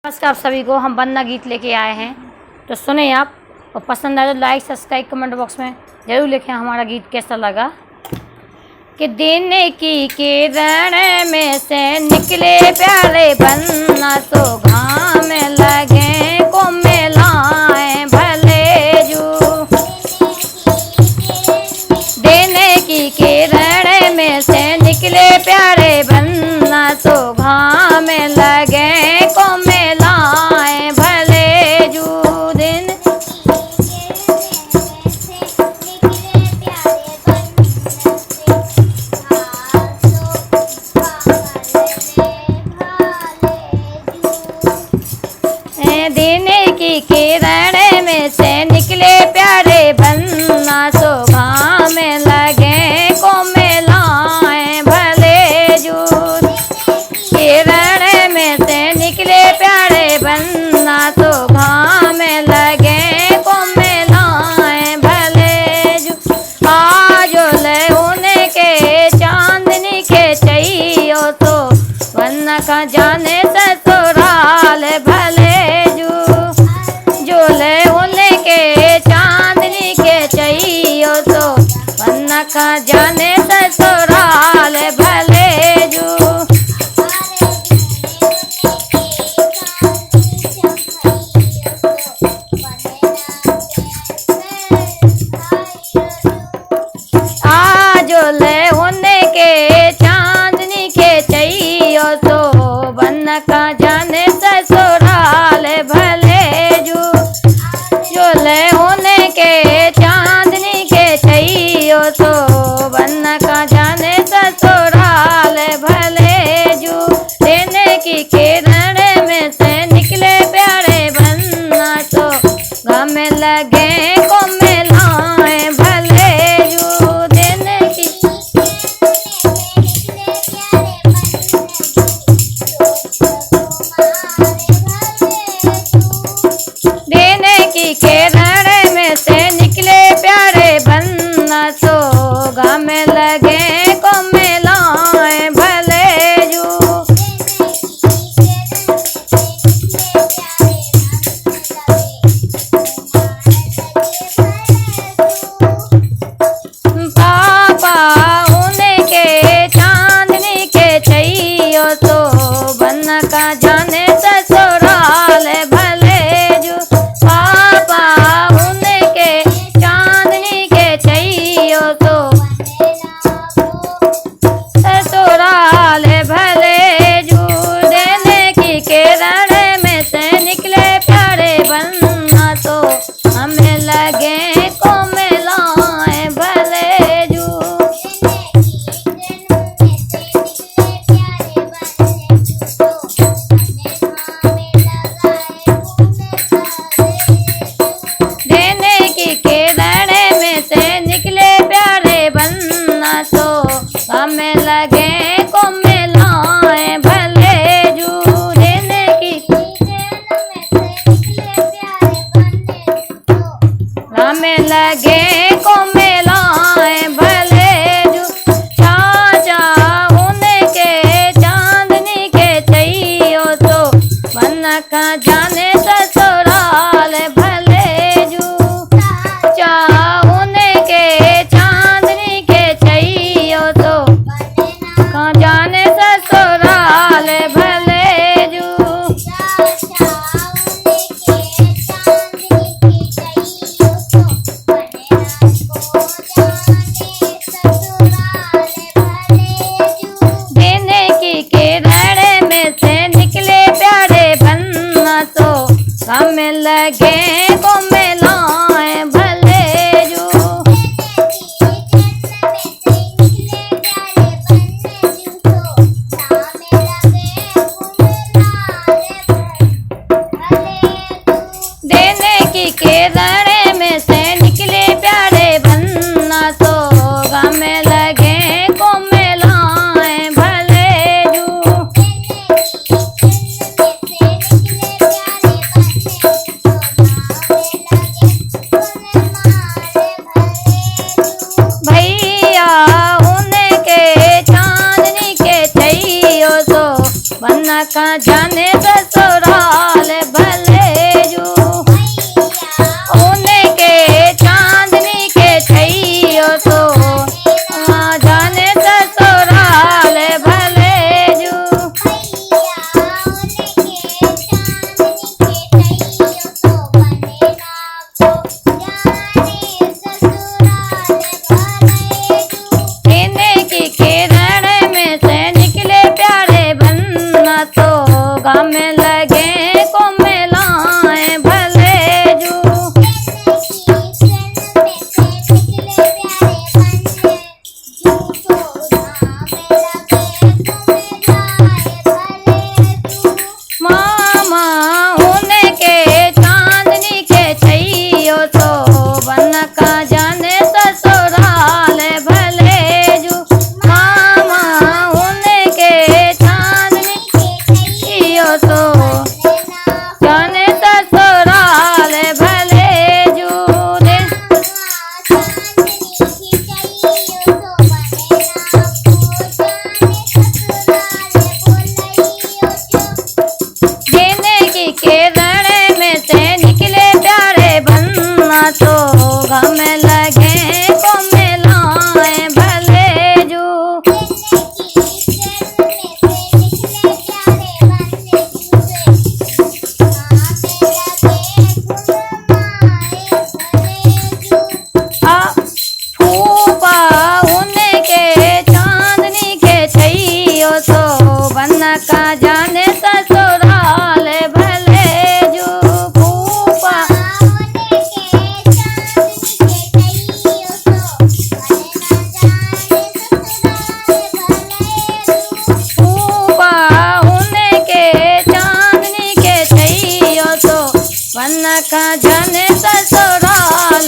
नमस्कार आप सभी को। हम वंदना गीत लेके आए हैं, तो सुने आप, और पसंद आए तो लाइक सब्सक्राइब कमेंट बॉक्स में ज़रूर लिखें हमारा गीत कैसा लगा। कि दिन की किरण में से निकले प्यारे वंदना, तो घाम लगे को मिलाएं भले जू। दिन की किरण में से निकले प्यारे वंदना, तो घाम लगे को मिलाएं भले जू। दिन दिन की किरण में से निकले प्यारे वंदना, तो घाम लगे को मिलाएं भले जू। किरण में से निकले प्यारे वंदना, तो घाम लगे को मिलाएं भले जू। आज ले उनके चांदनी के चाहिए, तो वंदना का जाने ससुराल भले जू। जो ले उनके चांदनी के चाहिए, तो वंदना का जाने ससुराल भले जू। आज ले उनके चांदनी के चाहिए, तो वंदना का जाने ससुराल भले जू। जो ले उनके चांदनी के चाहिए, तो वंदना का जाने ससुराल भले जू। दिन की किरण में से निकले प्यारे वंदना, तो घाम लगे को मिलाएं भले जू। दिन की किरण में से निकले प्यारे वंदना, तो घाम लगे को मिलाएं भले जू। पापा उनके चांदनी के चाहिए, तो वंदना का जाने ससुराल भले जू। पापा उनके चांदनी के चाहिए, तो ससुराल भले जू। दिन की किरण में से निकले प्यारे वंदना, तो हमें लगे को मिलाएं भले जू। दिन की किरण में से निकले प्यारे वंदना, तो हमें लगे को मिलाएं भले जू। दिन की हमें लगे को मिलाएं भले जू। चाचा उनके चांदनी के चाहिए, तो वंदना का जाने ससुराल भले जू। चाचा उनके चांदनी के चाहिए, तो का जाने ससुराल भले जू। दिन की किरण में से निकले प्यारे वंदना, तो घाम लगे को मिलाएं भले जू। दिन की किरण में से निकले प्यारे वंदना, तो घाम लगे को मिलाएं भले जू। भैया उनके चांदनी के चाहिए, तो वंदना का जाने ससुराल पन्ना का जने ससुराल